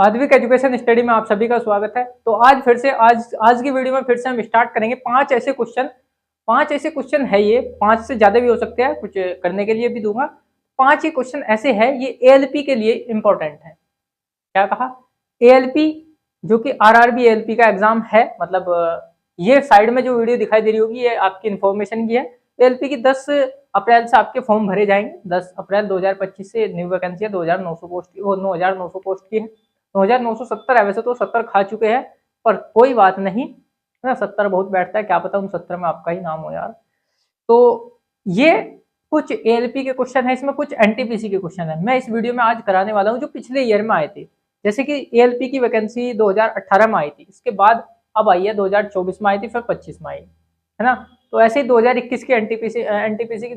Advik education study में आप सभी का स्वागत है। तो आज फिर से आज की वीडियो में फिर से हम स्टार्ट करेंगे पांच ऐसे क्वेश्चन है। ये पांच से ज्यादा भी हो सकते हैं, कुछ करने के लिए भी दूंगा। पांच ही क्वेश्चन ऐसे हैं, ये एएलपी के लिए इंपॉर्टेंट है। क्या कहा? एएलपी, जो कि आरआरबी एएलपी का एग्जाम है। मतलब ये साइड में जो वीडियो दिखाई दे रही होगी ये आपकी इन्फॉर्मेशन की है। एएलपी की 10 अप्रैल से आपके फॉर्म भरे जाएंगे। 10 अप्रैल 2025 से न्यू वैकेंसी है। 2900 पोस्ट की, वो 9900 पोस्ट की है। 9970 है, वैसे तो 70 खा चुके हैं, पर कोई बात नहीं है ना। 70 बहुत बैठता है, क्या पता उन 70 में आपका ही नाम हो यार। तो ये कुछ एएलपी के क्वेश्चन है, इसमें कुछ एनटीपीसी के क्वेश्चन है। मैं इस वीडियो में आज कराने वाला हूँ जो पिछले ईयर में आए थे। जैसे कि एएलपी की वैकेंसी 2018 में आई थी, इसके बाद अब आई है 2024 में आई थी, फिर 25 में आई है ना। तो ऐसे ही 2021 की एनटीपीसी की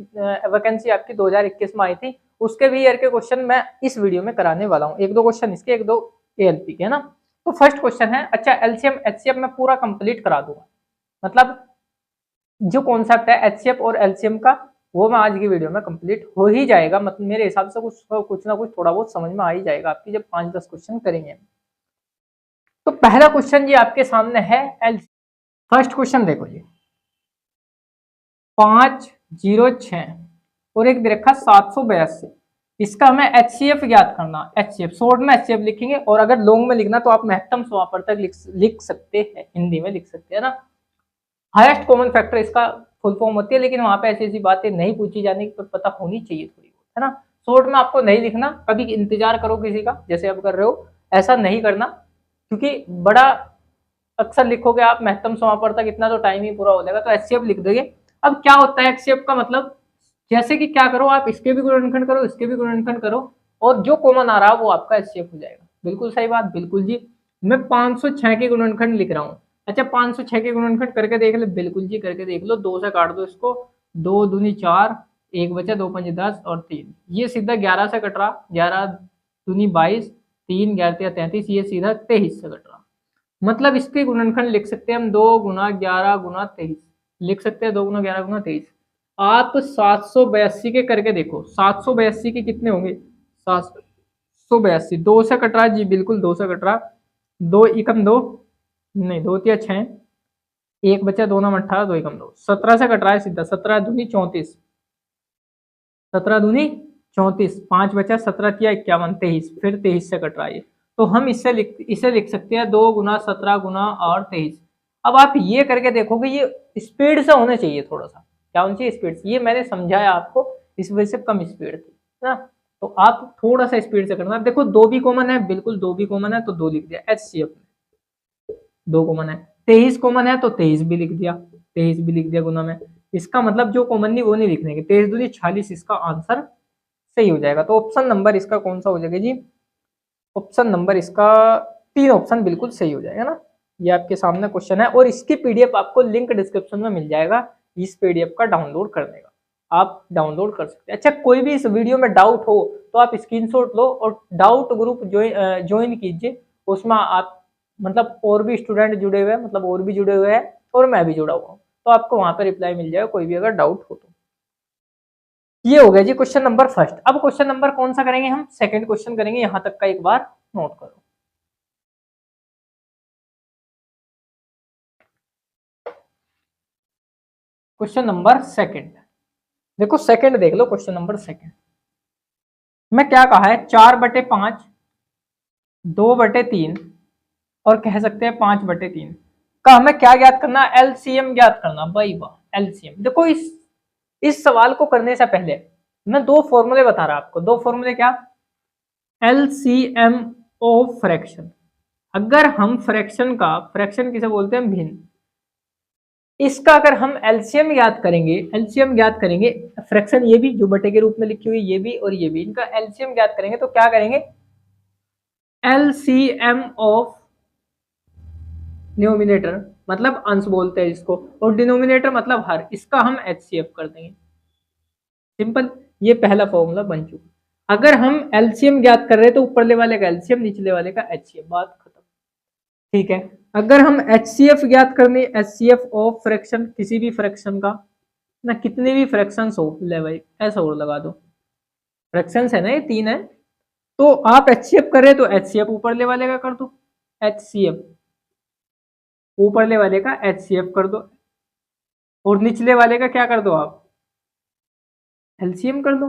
वैकेंसी आपकी 2021 में आई थी, उसके भी ईयर के क्वेश्चन मैं इस वीडियो में कराने वाला हूँ। एक दो क्वेश्चन इसके, एक दो एएलपी के, है ना। तो फर्स्ट क्वेश्चन है, अच्छा एलसीएम एचसीएफ मैं पूरा कंप्लीट करा दूंगा। मतलब जो कॉन्सेप्ट है एचसीएफ और एलसीएम का, वो मैं आज की वीडियो में कंप्लीट हो ही जाएगा। मतलब मेरे हिसाब से कुछ ना कुछ थोड़ा बहुत समझ में आ ही जाएगा आपकी, जब 5-10 क्वेश्चन करेंगे। तो पहला क्वेश्चन जी आपके सामने है एल। फर्स्ट क्वेश्चन देखो जी, 506 और एक दे रखा 782। इसका हमें एचसीएफ ज्ञात करना। एचसीएफ शॉर्ट में एचसीएफ लिखेंगे, और अगर लॉन्ग में लिखना तो आप महत्तम समापवर्तक लिख सकते हैं, हिंदी में लिख सकते हैं ना। हाईएस्ट कॉमन फैक्टर इसका फुल फॉर्म होती है, लेकिन वहां पे ऐसी ऐसी बातें नहीं पूछी जाने की, तो पता होनी चाहिए थोड़ी बहुत, है ना। शॉर्ट में आपको नहीं लिखना, कभी इंतजार करो किसी का, जैसे आप कर रहे हो, ऐसा नहीं करना। क्योंकि बड़ा अक्सर लिखोगे आप महत्तम समापवर्तक, इतना तो टाइम ही पूरा हो जाएगा, तो एचसीएफ लिख दोगे। अब क्या होता है एचसीएफ का मतलब, जैसे कि क्या करो आप, इसके भी गुणनखंड करो, इसके भी गुणनखंड करो, और जो कॉमन आ रहा है वो आपका एचसीएफ हो जाएगा। बिल्कुल सही बात, बिल्कुल जी। मैं 506 के गुणनखंड लिख रहा हूँ। अच्छा 506 के गुणनखंड करके देख ले, बिल्कुल जी करके देख लो। 2 से काट दो इसको, 2 दूनी 4, 1 बचा, 2 पंजे 10 और 3, ये सीधा 11 से कट रहा। 11 दूनी 22, 3 11 33, ये सीधा 23 से कट रहा। मतलब इसके गुणनखंड लिख सकते हैं हम 2 गुना 11 गुना 23, लिख सकते हैं 2 गुना 11 गुना 23। आप 782 के करके देखो, 782 के कितने होंगे? 782, 2 से कट रहा जी, बिल्कुल 2 से कट रहा। 2 एकम 2, नहीं 2 तिया 6, 1 बचा, 2 नाम 18, 2 एकम 2, 17 से कट रहा है सीधा। 17 दूनी 34, 17 दूनी 34, 5 बचा, 17 तिया 51, 23, फिर 23 से कट रहा है। तो हम इसे लिख सकते हैं 2 गुना 17 गुना और 23। अब आप ये करके देखोगे, ये स्पीड से होने चाहिए थोड़ा सा। क्या होनी चाहिए? स्पीड से। ये मैंने समझाया आपको, इस वजह से कम स्पीड थी ना। तो आप थोड़ा सा स्पीड से करना। देखो 2 भी कॉमन है, बिल्कुल 2 भी कॉमन है, तो 2 लिख दिया एचसीएफ में। 2 कॉमन है, 23 कॉमन है, तो 23 भी लिख दिया, 23 भी लिख दिया गुना में। इसका मतलब जो कॉमन नहीं वो नहीं लिखने के। 23 दूनी 46, इसका आंसर सही हो जाएगा। तो ऑप्शन नंबर इसका कौन सा हो जाएगा जी? ऑप्शन नंबर इसका 3 ऑप्शन बिल्कुल सही हो जाएगा ना। ये आपके सामने क्वेश्चन है, और इसकी पीडीएफ आपको लिंक डिस्क्रिप्शन में मिल जाएगा। इस पीडीएफ का डाउनलोड करने का आप डाउनलोड कर सकते हैं। अच्छा कोई भी इस वीडियो में डाउट हो तो आप स्क्रीनशॉट लो और डाउट ग्रुप ज्वाइन कीजिए। उसमें आप मतलब और भी स्टूडेंट जुड़े हुए हैं, मतलब और भी जुड़े हुए हैं, और मैं भी जुड़ा हुआ हूँ, तो आपको वहां पर रिप्लाई मिल जाएगा कोई भी अगर डाउट हो तो। ये हो गया जी क्वेश्चन नंबर फर्स्ट। अब क्वेश्चन नंबर कौन सा करेंगे हम? सेकंड क्वेश्चन करेंगे। यहां तक का एक बार नोट करो। क्वेश्चन नंबर सेकंड देखो, सेकंड देख लो। क्वेश्चन नंबर सेकंड में क्या कहा है? 4/5, 2/3, और कह सकते हैं 5/3 का हमें क्या ज्ञात करना? एलसीएम ज्ञात करना। भाई वाह, एलसीएम। देखो इस सवाल को करने से पहले मैं 2 फॉर्मूले बता रहा आपको। 2 फॉर्मूले क्या? LCM of fraction. अगर हम फ्रैक्शन किसे बोलते हैं? भिन्न। इसका अगर हम एलसीएम ज्ञात करेंगे, फ्रैक्शन ये भी जो बटे के रूप में लिखी हुई, ये भी और ये भी, इनका एलसीएम ज्ञात करेंगे तो क्या करेंगे? एलसीएम ऑफ न्यूमिनेटर, मतलब अंश बोलते हैं इसको, और डिनोमिनेटर मतलब हर, इसका हम एचसीएफ कर देंगे। सिंपल, ये पहला फॉर्मूला बन चुका। अगर हम एलसीएम ज्ञात कर रहे हैं तो ऊपरले वाले का एलसीएम, निचले वाले का एचसीएफ, बात खत्म। ठीक है। अगर हम एचसीएफ ज्ञात करने, एचसीएफ ऑफ फ्रैक्शन, किसी भी फ्रैक्शन का ना, कितने भी फ्रैक्शंस हो, ले भाई ऐसा और लगा दो, फ्रैक्शंस है ना, ये 3 है, तो आप HCF कर रहे तो HCF ऊपरले वाले का कर दो, HCF ऊपरले वाले का HCF कर दो, और निचले वाले का क्या कर दो आप, LCM कर दो,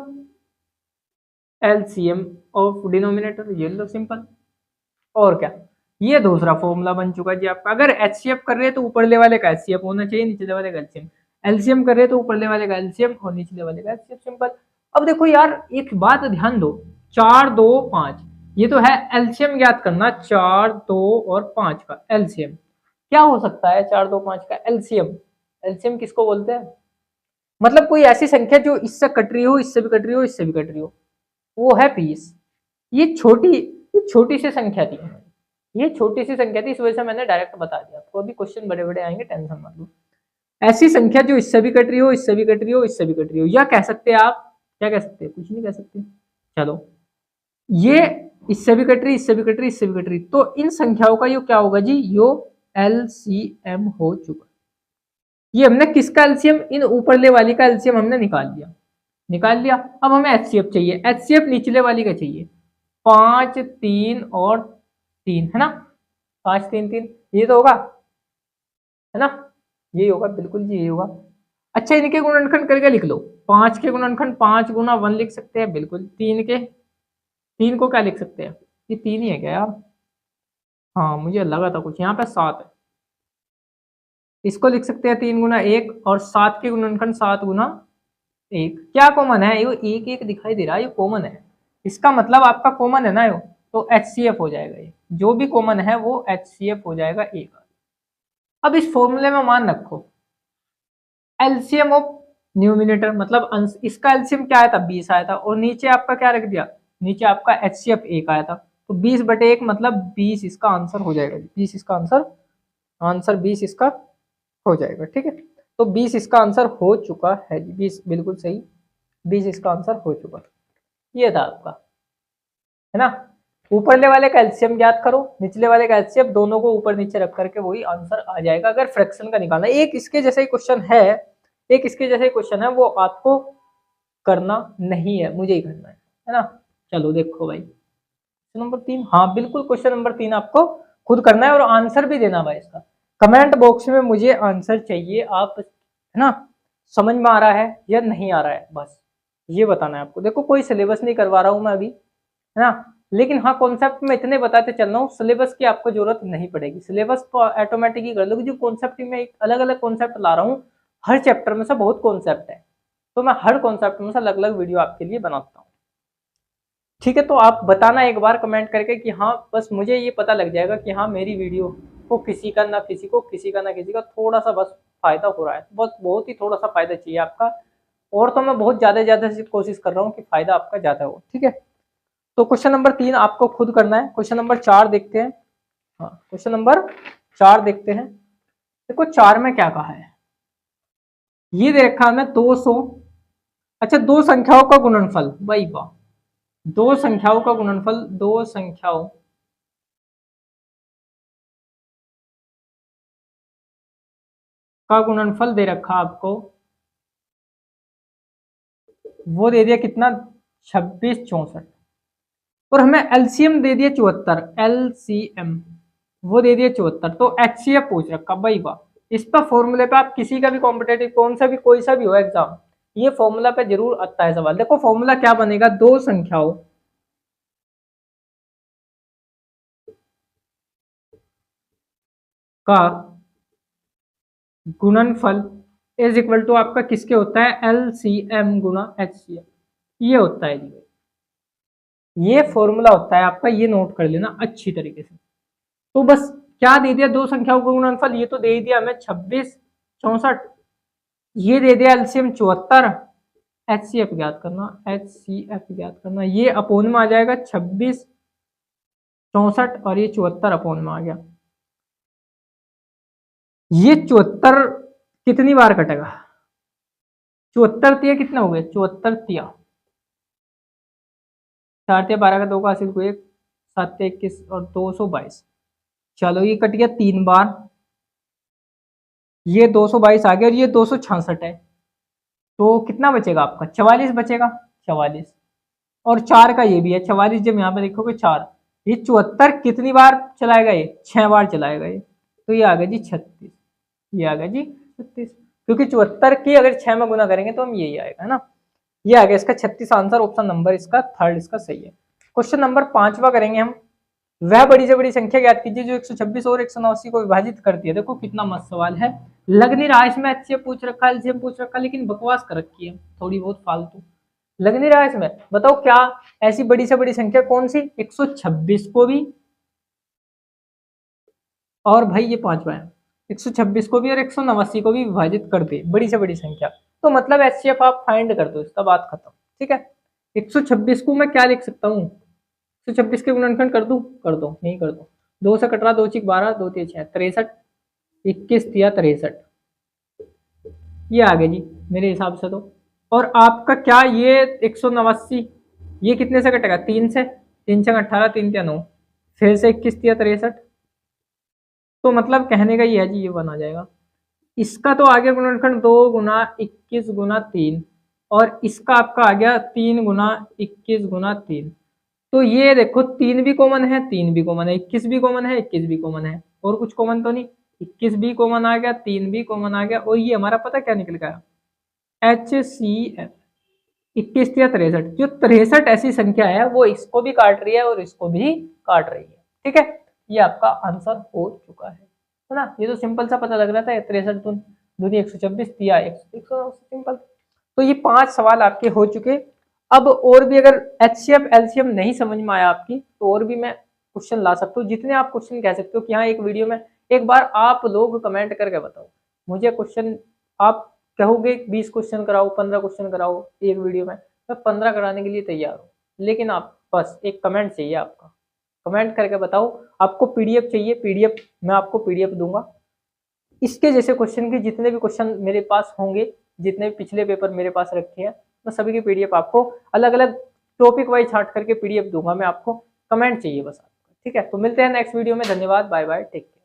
LCM ऑफ डिनोमिनेटर, ये लो सिंपल। और क्या, ये दूसरा फॉर्मूला बन चुका जी आपका। अगर HCF कर रहे हैं तो ऊपरले वाले का HCF होना चाहिए, निचले वाले का LCM। LCM कर रहे हैं तो ऊपरले वाले का LCM और निचले वाले का HCF, सिंपल। अब देखो यार एक बात ध्यान दो, 4 2 5, ये तो है LCM ज्ञात करना, 4 2 और 5 का LCM क्या हो सकता है, 4 2 5 का LCM। LCM किसको बोलते हैं, मतलब कोई ऐसी संख्या जो इससे कट रही हो, इससे भी कट रही हो, इससे भी कट रही हो, वो है 20। ये छोटी सी संख्या थी, ये छोटी सी संख्या थी, इस वजह से मैंने डायरेक्ट बता दिया आपको। अभी क्वेश्चन बड़े बड़े आएंगे, टेंशन मत लो। ऐसी संख्या जो इससे भी कट रही हो, इससे भी कट रही हो, इससे भी कट रही हो, या कह सकते हैं आप, क्या कह सकते हैं, कुछ नहीं कह सकते। चलो, ये इससे भी कट रही, इससे भी कट रही, इससे भी कट रही, तो इन संख्याओं का यो क्या होगा जी, यो LCM हो चुका। ये हमने किसका एलसीएम, इन ऊपरले वाली का एलसीएम हमने निकाल लिया। अब हमें HCF चाहिए, HCF निचले वाली का चाहिए, 5 3 और 3 है ना, 5 3 3, ये तो होगा, है ना, यही होगा, बिल्कुल जी यही होगा। अच्छा, इनके गुणनखंड करके लिख लो, 5 के गुणनखंड 5 गुना 1 लिख सकते हैं, बिल्कुल। 3 को क्या लिख सकते हैं, ये 3 ही है क्या यार, हाँ मुझे लगा था कुछ, यहाँ पे 7 है, इसको लिख सकते हैं 3 गुना 1, और 7 के गुणनखंड 7 गुना 1। क्या कॉमन है, ये 1 1 दिखाई दे रहा है, ये कॉमन है, इसका मतलब आपका कॉमन है ना यो, तो HCF हो जाएगा, ये जो भी कॉमन है वो HCF हो जाएगा 1। अब इस फॉर्मूले में मान रखो एलसीएम ऑफ न्यूमिनेटर, मतलब इसका एलसीएम क्या आया था, 20 आया था, और नीचे आपका क्या रख दिया, नीचे आपका HCF 1 आया था, तो 20/1 मतलब 20 इसका आंसर हो जाएगा, 20 इसका आंसर 20 इसका हो जाएगा, ठीक है। तो 20 इसका आंसर हो चुका है, 20 बिल्कुल सही, 20 इसका आंसर हो चुका, ये था आपका, है ना। ऊपरले वाले का एलसीएम ज्ञात करो, निचले वाले का एलसीएम, दोनों को ऊपर नीचे रख करके वही आंसर आ जाएगा, अगर फ्रैक्शन का निकालना। एक इसके जैसा ही क्वेश्चन है, वो आपको करना नहीं है, मुझे ही करना है ना। चलो देखो भाई, क्वेश्चन नंबर 3, हाँ बिल्कुल क्वेश्चन नंबर 3 आपको खुद करना है, और आंसर भी देना भाई इसका। कमेंट बॉक्स में मुझे आंसर चाहिए, आप, है ना, समझ में आ रहा है या नहीं आ रहा है, बस ये बताना है आपको। देखो कोई सिलेबस नहीं करवा रहा हूं मैं अभी, है ना, लेकिन हाँ कॉन्सेप्ट में इतने बताते चल रहा हूँ, सिलेबस की आपको जरूरत नहीं पड़ेगी, सिलेबस तो ऑटोमेटिक ही कर लोगे। जो कॉन्सेप्ट में एक अलग अलग कॉन्सेप्ट ला रहा हूँ, हर चैप्टर में से बहुत कॉन्सेप्ट है, तो मैं हर कॉन्सेप्ट में से अलग अलग वीडियो आपके लिए बनाता हूँ, ठीक है। तो आप बताना एक बार कमेंट करके कि हाँ, बस मुझे ये पता लग जाएगा कि हाँ मेरी वीडियो को किसी का ना किसी का थोड़ा सा बस फायदा हो रहा है, बस बहुत ही थोड़ा सा फायदा चाहिए आपका, और तो मैं बहुत ज्यादा से कोशिश कर रहा हूँ कि फायदा आपका ज्यादा हो, ठीक है। तो क्वेश्चन नंबर 3 आपको खुद करना है। क्वेश्चन नंबर 4 देखते हैं, हाँ क्वेश्चन नंबर 4 देखते हैं। देखो 4 में क्या कहा है, ये दे रखा है 200। अच्छा, दो संख्याओं का गुणनफल, भाई वाह, दो संख्याओं का गुणनफल, दो संख्याओं का गुणनफल दे रखा आपको, वो दे दिया कितना, 26 64, और हमें एलसीएम दे दिया 74, एलसीएम वो दे दिया 74, तो HCF पूछ रखा, भाई वाह। इस पर फॉर्मूले पे आप किसी का भी कॉम्पिटेटिव कौन सा भी कोई सा भी हो एग्जाम, ये फॉर्मूला पे जरूर आता है सवाल। देखो फॉर्मूला क्या बनेगा, दो संख्याओं का गुणनफल इज इक्वल टू आपका किसके होता है, LCM गुना HCF, ये होता है जी, ये फॉर्मूला होता है आपका, ये नोट कर लेना अच्छी तरीके से। तो बस क्या दे दिया, दो संख्याओं का गुणनफल, ये तो दे दिया हमें 26 64, ये दे दिया एलसीएम 74, HCF ज्ञात करना, HCF ज्ञात करना, ये अपोन में आ जाएगा 26 64, और ये 74 अपोन में आ गया। ये 74 कितनी बार कटेगा, 74 तिया कितना हो गया, 74 तिया 4 तिया 12 का 2 का हासिल को 1, 7 तिया 21 और 222। चलो ये कट गया 3 बार, ये 222 आ गया, और ये 266 है, तो कितना बचेगा आपका, 44 बचेगा, 44। और 4 का ये भी है 44, जब यहाँ पे देखोगे 4, ये 74 कितनी बार चलाएगा, ये 6 बार चलाएगा ये, तो ये आ गया जी 36, ये आ गया जी 36, क्योंकि 74 की अगर 6 में गुना करेंगे तो हम यही आएगा, है ना, ये आ गया इसका 36 आंसर, ऑप्शन नंबर इसका थर्ड इसका सही है। क्वेश्चन नंबर 5वां करेंगे हम, वह बड़ी से बड़ी संख्या ज्ञात कीजिए जो 126 और 189 को विभाजित करती है। देखो कितना मस्त सवाल है, लग नहीं रहा इसमें एचसीएफ पूछ रखा है, एलसीएम पूछ रखा है, लेकिन बकवास कर रखी है थोड़ी बहुत फालतू, लग नहीं रहा है इसमें। बताओ क्या ऐसी बड़ी से बड़ी संख्या कौन सी, 126 को भी, और भाई ये 5वां है, 126 को भी और 189 को भी विभाजित कर दे, बड़ी से बड़ी संख्या, तो मतलब एचसीएफ आप फाइंड कर दो, इसका बात खत्म, ठीक है। 126 को मैं क्या लिख सकता हूँ, 126 के गुणनखंड कर दूं, कर दो, नहीं कर दो, 2 से कट रहा, 2 6 12, 2 3 6 63, 21 दिया 63, ये आ गया जी मेरे हिसाब से तो। और आपका क्या ये 189, ये कितने से कटेगा, 3 से, 3 6 18, 3 3 9, फिर से 21 दिया 63, तो मतलब कहने का ये है जी ये बना जाएगा। इसका तो आ गया गुणनखंड 2 गुना 21 गुना 3, और इसका आपका आ गया 3 गुना 21 गुना 3, तो ये देखो 3 भी कॉमन है, 3 भी कॉमन है, 21 भी कॉमन है, 21 भी कॉमन है, और कुछ कॉमन तो नहीं, 21 भी कॉमन आ गया, 3 भी कॉमन आ गया, और ये हमारा पता क्या निकल गया, HCF, 21 या 63, जो 63 ऐसी संख्या है वो इसको भी काट रही है और इसको भी काट रही है, ठीक है, ये आपका आंसर हो चुका है ना। ये तो सिंपल सा पता लग रहा था, 63 दूनी 126 दिया 100, सिंपल। तो ये 5 सवाल आपके हो चुके। अब और भी अगर एचसीएफ एलसीएम नहीं समझ में आया आपकी, तो और भी मैं क्वेश्चन ला सकता हूँ, जितने आप क्वेश्चन कह सकते हो कि हाँ एक वीडियो में एक बार आप लोग कमेंट करके बताओ मुझे क्वेश्चन, आप कहोगे 20 क्वेश्चन कराओ, 15 क्वेश्चन कराओ एक वीडियो में, मैं 15 कराने के लिए तैयार हूँ, लेकिन आप बस एक कमेंट चाहिए आपका, कमेंट करके बताओ आपको पीडीएफ चाहिए, पीडीएफ मैं आपको पीडीएफ दूंगा, इसके जैसे क्वेश्चन के जितने भी क्वेश्चन मेरे पास होंगे, जितने भी पिछले पेपर मेरे पास रखे हैं, मैं सभी की पीडीएफ आपको अलग अलग टॉपिक वाइज छांट करके पीडीएफ दूंगा मैं आपको, कमेंट चाहिए बस आपका, ठीक है। तो मिलते हैं नेक्स्ट वीडियो में, धन्यवाद, बाय बाय, टेक केयर।